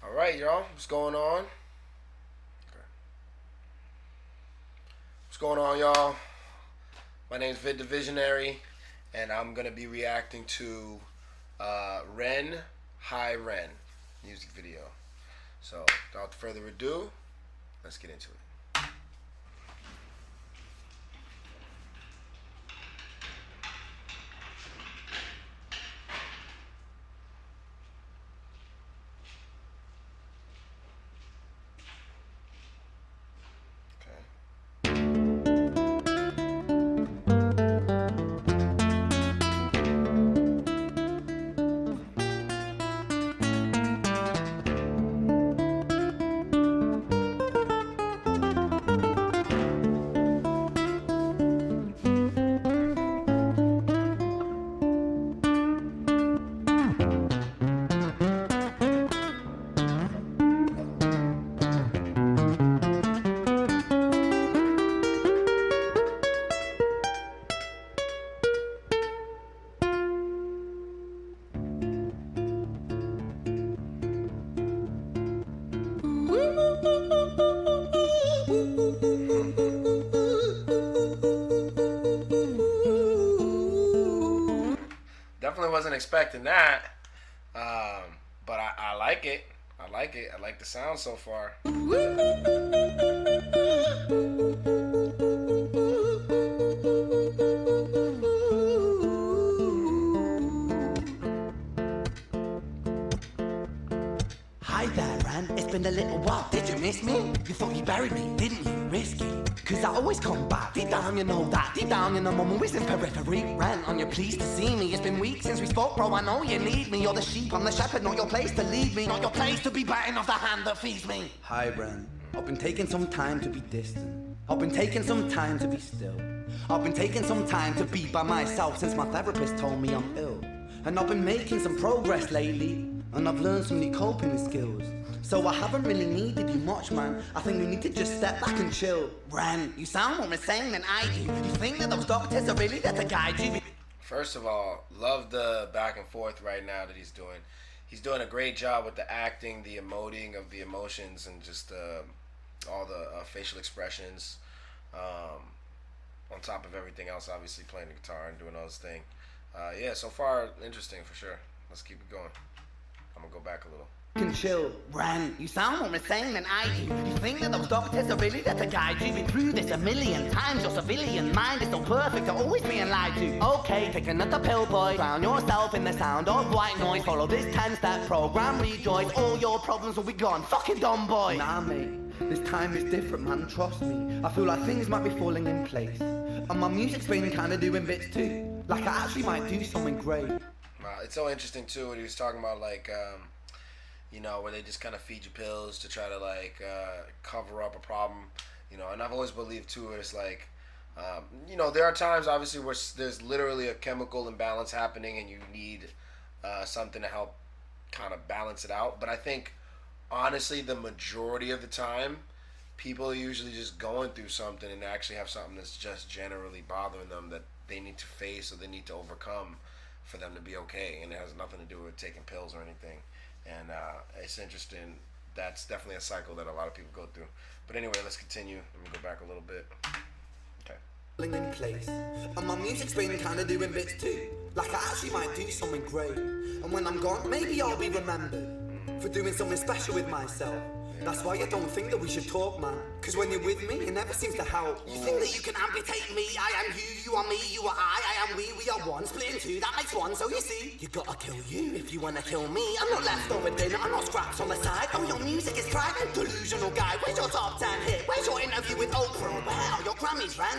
All right, y'all. What's going on? Okay. What's going on, y'all? My name's Vid the Visionary, and I'm gonna be reacting to Ren Ren music video. So, without further ado, let's get into it. Definitely wasn't expecting that, but I like it. I like it. I like the sound so far. Hi there, Ren. It's been a little while. Did you miss me? You thought you buried me, didn't you? Risky. Cause I always come back. Deep down, you know that. Deep down, you know I'm always in periphery. Ren, on your pleased to see me. It's been weeks since we spoke, bro. I know you need me. You're the sheep, I'm the shepherd. Not your place to lead me. Not your place to be biting off the hand that feeds me. Hi, Ren. I've been taking some time to be distant. I've been taking some time to be still. I've been taking some time to be by myself since my therapist told me I'm ill. And I've been making some progress lately. And I've learned some new coping skills. So I haven't really needed you much, man. I think we need to just step back and chill. Ren, you sound more insane than I do. You think that those doctors are really there to guide you? First of all, love the back and forth right now that he's doing. He's doing a great job with the acting, the emoting of the emotions, and just all the facial expressions. On top of everything else, obviously playing the guitar and doing all this thing. Yeah, so far interesting for sure. Let's keep it going. I'm gonna go back a little. Can chill. Ren, you sound more insane than I do. You think that those doctors are really there to guide you? Been through this a million times. Your civilian mind is so perfect, you're always being lied to. Okay, take another pill, boy. Drown yourself in the sound of white noise. Follow this 10-step program, rejoice. All your problems will be gone. Fucking dumb boy. Nah, mate. This time is different, man. Trust me. I feel like things might be falling in place. And my music's been kinda doing bits too. Like I actually might do something great. It's so interesting too what he was talking about, like you know, where they just kind of feed you pills to try to like cover up a problem, you know. And I've always believed too, it's like you know, there are times obviously where there's literally a chemical imbalance happening and you need something to help kind of balance it out. But I think honestly the majority of the time people are usually just going through something and they actually have something that's just generally bothering them that they need to face or they need to overcome for them to be okay, and it has nothing to do with taking pills or anything. And it's interesting. That's definitely a cycle that a lot of people go through. But anyway, let's continue. Let me go back a little bit. Okay. In place. And my music's been kinda doing bits too. Like I actually might do something great. And when I'm gone, maybe I'll be remembered for doing something special with myself. That's why I don't think that we should talk, man. Cause when you're with me, it never seems to help. You think that you can amputate me? I am you are me, you are I am we are one. Split in two, that makes one, so you see. You gotta kill you if you wanna kill me. I'm not leftover dinner, I'm not scraps on the side. Oh, your music is pride. Delusional guy, where's your top 10 hit? Where's your interview with Oprah? Wow, your Grammys, Ren?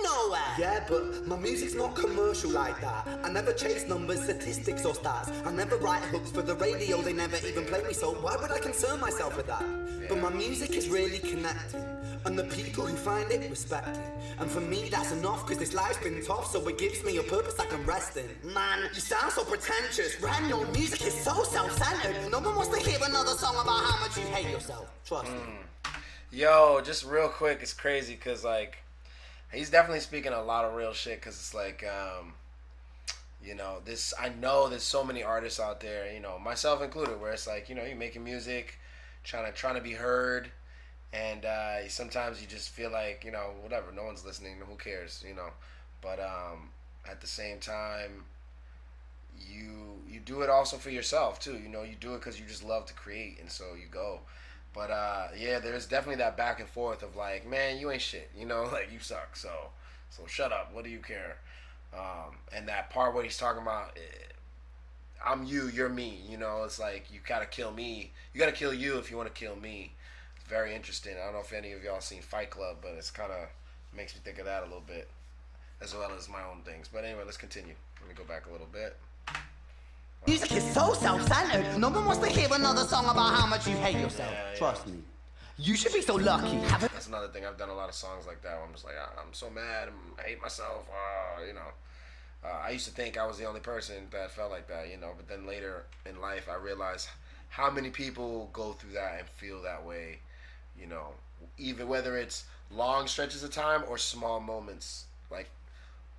Nowhere. Yeah, but my music's not commercial like that. I never chase numbers, statistics or stats. I never write hooks for the radio, they never even play me, so why would I concern myself with that? But my music is really connecting, and the people who find it respect it. And for me that's enough, cause this life's been tough, so it gives me a purpose I can rest in. Man, you sound so pretentious. Ren, your music is so self-centered. No one wants to hear another song about how much you hate yourself. Trust me. Yo, just real quick, it's crazy because like he's definitely speaking a lot of real shit, because it's like You know, I know there's so many artists out there, you know, myself included, where it's like, you know, you're making music, trying to be heard, and sometimes you just feel like, you know, whatever, no one's listening, who cares, you know. But at the same time, you do it also for yourself too. You know, you do it because you just love to create, and so you go. But yeah, there's definitely that back and forth of like, man, you ain't shit, you know, like you suck, so shut up. What do you care? And that part where he's talking about, I'm you, you're me. You know, it's like you gotta kill me. You gotta kill you if you want to kill me. It's very interesting. I don't know if any of y'all seen Fight Club, but it's kind of makes me think of that a little bit, as well as my own things. But anyway, let's continue. Let me go back a little bit. Music is so self-centered. No one wants to hear another song about how much you hate yourself. Yeah. Trust me. You should be so lucky. That's another thing. I've done a lot of songs like that where I'm just like, I'm so mad. I hate myself. You know. I used to think I was the only person that felt like that, you know. But then later in life, I realized how many people go through that and feel that way, you know. Even whether it's long stretches of time or small moments. Like,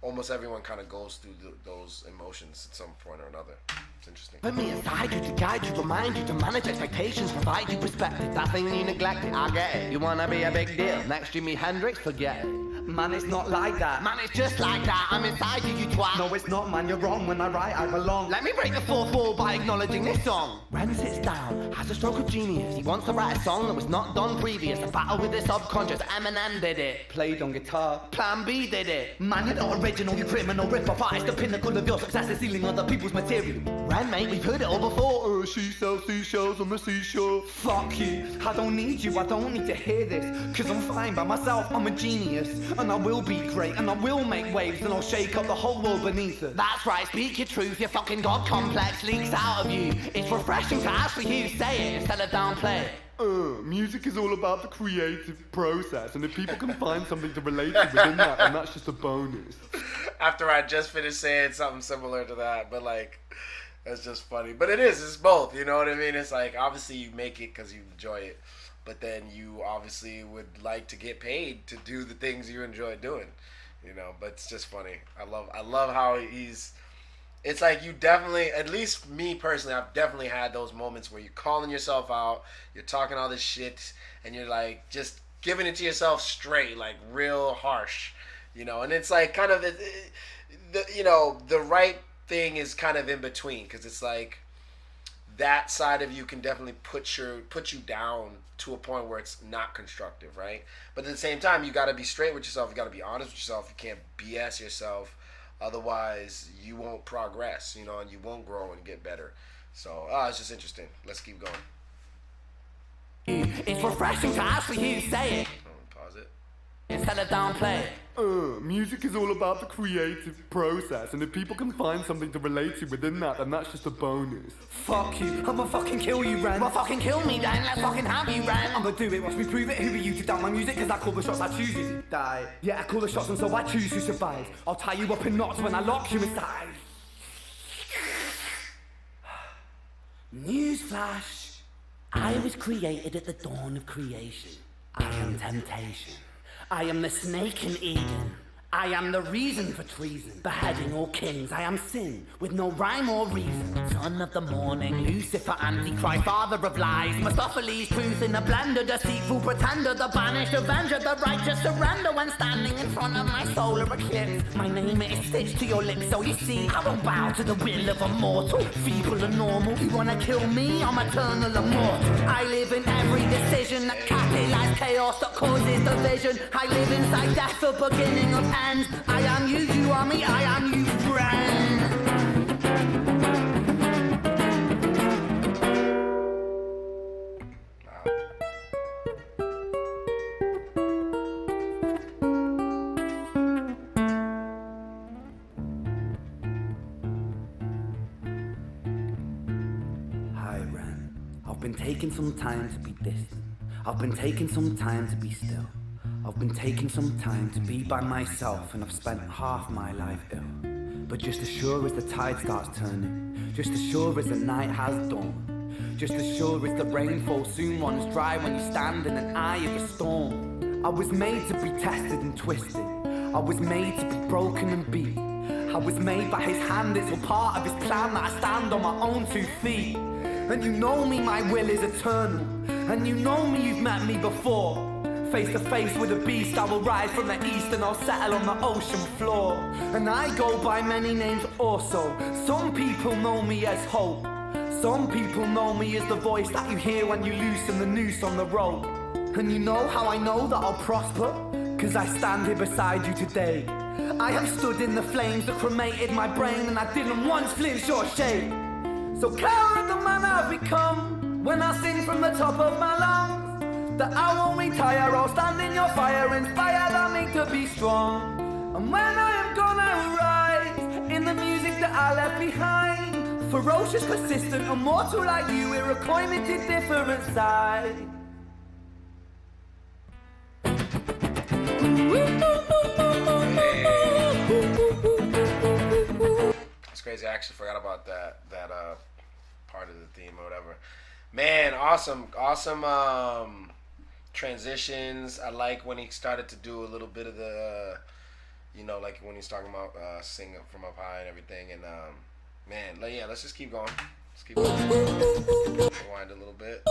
almost everyone kind of goes through those emotions at some point or another. It's interesting. Put me inside you to guide you, remind you to manage expectations, provide you perspective. That thing you neglected, I get it. You wanna be a big deal? Next Jimi Hendrix, forget it. Man, it's not like that. Man, it's just like that. I'm inside you, you twat. No, it's not, man. You're wrong. When I write, I belong. Let me break the fourth wall by acknowledging this song. Ren sits down, has a stroke of genius. He wants to write a song that was not done previous. A battle with the subconscious. Eminem did it. Played on guitar. Plan B did it. Man, you're not original, you criminal rip-off artist. The pinnacle of your success is stealing other people's material. Ren, mate, we've heard it all before. She sells seashells on the seashore. Fuck you. I don't need you. I don't need to hear this. Cause I'm fine by myself. I'm a genius. And I will be great. And I will make waves. And I'll shake up the whole world beneath us. That's right, speak your truth. Your fucking God complex leaks out of you. It's refreshing to actually hear you say it instead of downplay it. Music is all about the creative process, and if people can find something to relate to within that, then that's just a bonus. After I just finished saying something similar to that, but like, that's just funny. But it's both, you know what I mean? It's like, obviously you make it because you enjoy it, but then you obviously would like to get paid to do the things you enjoy doing, you know, but it's just funny. I love how it's like you definitely, at least me personally, I've definitely had those moments where you're calling yourself out, you're talking all this shit, and you're like just giving it to yourself straight, like real harsh, you know. And it's like kind of you know, the right thing is kind of in between, because it's like that side of you can definitely put you down to a point where it's not constructive, right? But at the same time, you got to be straight with yourself. You got to be honest with yourself. You can't BS yourself. Otherwise, you won't progress, you know, and you won't grow and get better. So, it's just interesting. Let's keep going. It's refreshing to actually hear you say it Pause it. instead of downplay it. Music is all about the creative process, and if people can find something to relate to within that, then that's just a bonus. Fuck you. I'ma fucking kill you, Ren. Well, fucking kill me then. Let's fucking have you, Ren. I'ma do it. Watch me prove it. Who are you to doubt my music? Cause I call the shots, I choose you to die. Yeah, I call the shots and so I choose to survive. I'll tie you up in knots when I lock you inside. Newsflash. I was created at the dawn of creation. I am temptation. I am the snake in Eden. I am the reason for treason, beheading all kings. I am sin, with no rhyme or reason. Son of the morning, Lucifer, Antichrist, father of lies. Mephistopheles, truth in a blender, deceitful pretender, the banished avenger, the righteous surrender. When standing in front of my solar eclipse, my name is stitched to your lips, so you see, I won't bow to the will of a mortal, feeble and normal. You wanna kill me? I'm eternal immortal. I live in every decision that catalyzes chaos, that causes division. I live inside death, the beginning of end. I am you, you are me, I am you, friend. Hi, Ren. I've been taking some time to be distant. I've been taking some time to be still. I've been taking some time to be by myself, and I've spent half my life ill. But just as sure as the tide starts turning, just as sure as the night has dawned, just as sure as the rainfall soon runs dry when you stand in an eye of a storm. I was made to be tested and twisted. I was made to be broken and beat. I was made by his hand, it's all part of his plan that I stand on my own 2 feet. And you know me, my will is eternal. And you know me, you've met me before. Face to face with a beast, I will rise from the east and I'll settle on the ocean floor. And I go by many names also. Some people know me as hope. Some people know me as the voice that you hear when you loosen the noose on the rope. And you know how I know that I'll prosper? 'Cause I stand here beside you today. I have stood in the flames that cremated my brain, and I didn't once flinch or shake. So care of the man I've become when I sing from the top of my lungs, that I won't retire, I'll stand in your fire, inspired by me to be strong. And when I am gone I'll rise in the music that I left behind. Ferocious, persistent, immortal like you, we're a coimated different side. It's crazy. I actually forgot about that part of the theme or whatever. Man, awesome transitions. I like when he started to do a little bit of the, like when he's talking about sing from up high and everything. And man, yeah, let's just keep going. Let's keep going. Rewind a little bit.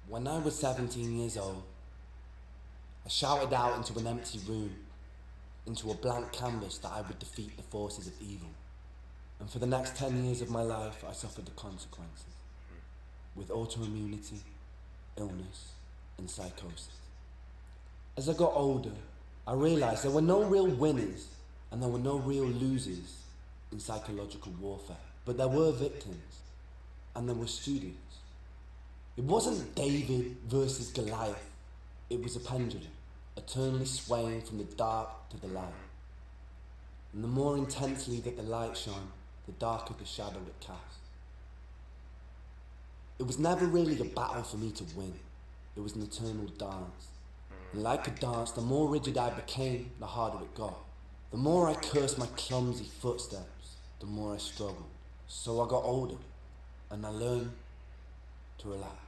When I was 17 years old, I shouted out into an empty room, into a blank canvas that I would defeat the forces of evil. And for the next 10 years of my life, I suffered the consequences, with autoimmunity, illness, and psychosis. As I got older, I realized there were no real winners and there were no real losers in psychological warfare, but there were victims and there were students. It wasn't David versus Goliath. It was a pendulum, eternally swaying from the dark to the light. And the more intensely that the light shone, the darker the shadow it cast. It was never really a battle for me to win. It was an eternal dance. And like a dance, the more rigid I became, the harder it got. The more I cursed my clumsy footsteps, the more I struggled. So I got older, and I learned to relax.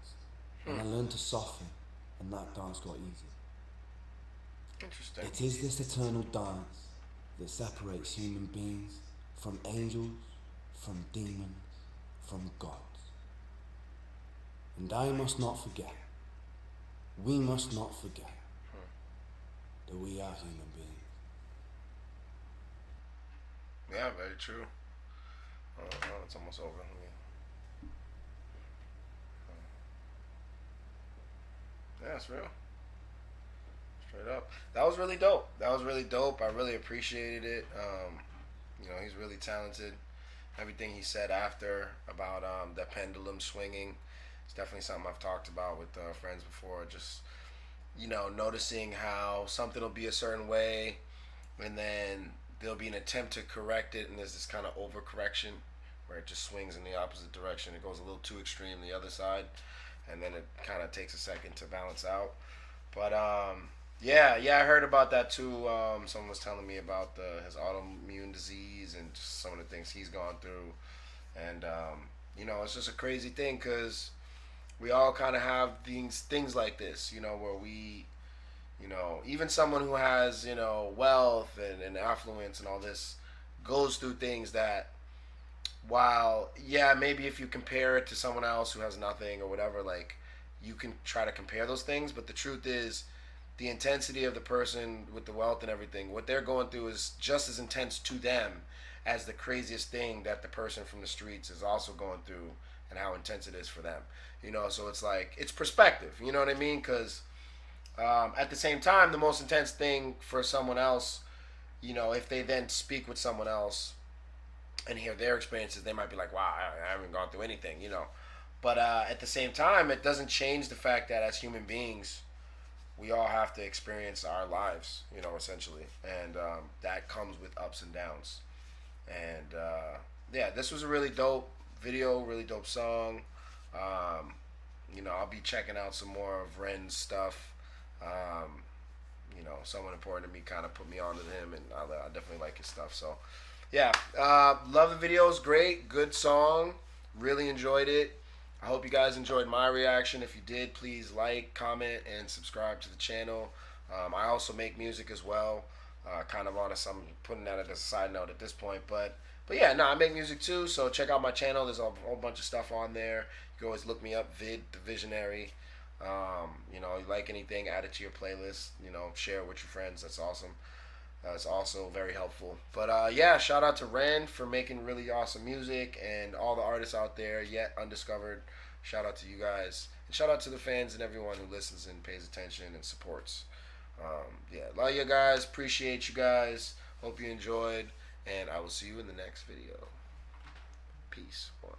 And I learned to soften, and that dance got easier. Interesting. It is this eternal dance that separates human beings from angels, from demons, from gods. And I must not forget, we must not forget that we are human beings. Yeah, very true. Oh, it's almost over. Yeah, it's real. Straight up. That was really dope. I really appreciated it. He's really talented. Everything he said after about the pendulum swinging, it's definitely something I've talked about with friends before. Just, noticing how something will be a certain way and then there'll be an attempt to correct it, and there's this kind of overcorrection where it just swings in the opposite direction. It goes a little too extreme the other side, and then it kind of takes a second to balance out. But yeah, I heard about that too. Someone was telling me about his autoimmune disease and just some of the things he's gone through. And it's just a crazy thing because we all kind of have things like this, where we, even someone who has, wealth and affluence and all this goes through things that, while, yeah, maybe if you compare it to someone else who has nothing or whatever, like, you can try to compare those things, but the truth is the intensity of the person with the wealth and everything, what they're going through is just as intense to them as the craziest thing that the person from the streets is also going through, and how intense it is for them. So it's like, it's perspective, you know what I mean? Because At the same time, the most intense thing for someone else, you know, if they then speak with someone else and hear their experiences, they might be like, wow, I haven't gone through anything, you know. But at the same time, it doesn't change the fact that as human beings, we all have to experience our lives, you know, essentially. And that comes with ups and downs. And yeah, this was a really dope video, really dope song. Um, you know, I'll be checking out some more of Ren's stuff. You know, someone important to me kind of put me on to him, and I definitely like his stuff. So, yeah, love the videos. Great, good song. Really enjoyed it. I hope you guys enjoyed my reaction. If you did, please like, comment, and subscribe to the channel. I also make music as well. Kind of on a, I'm putting that as a side note at this point, but yeah, no, I make music too. So check out my channel. There's a whole bunch of stuff on there. You can always look me up, Vid the Visionary. You know, you like anything, add it to your playlist. You know, share it with your friends. That's awesome. It's also very helpful. But yeah, shout out to Ren for making really awesome music, and all the artists out there yet undiscovered. Shout out to you guys, and shout out to the fans and everyone who listens and pays attention and supports. Yeah, love you guys. Appreciate you guys. Hope you enjoyed, and I will see you in the next video. Peace. One.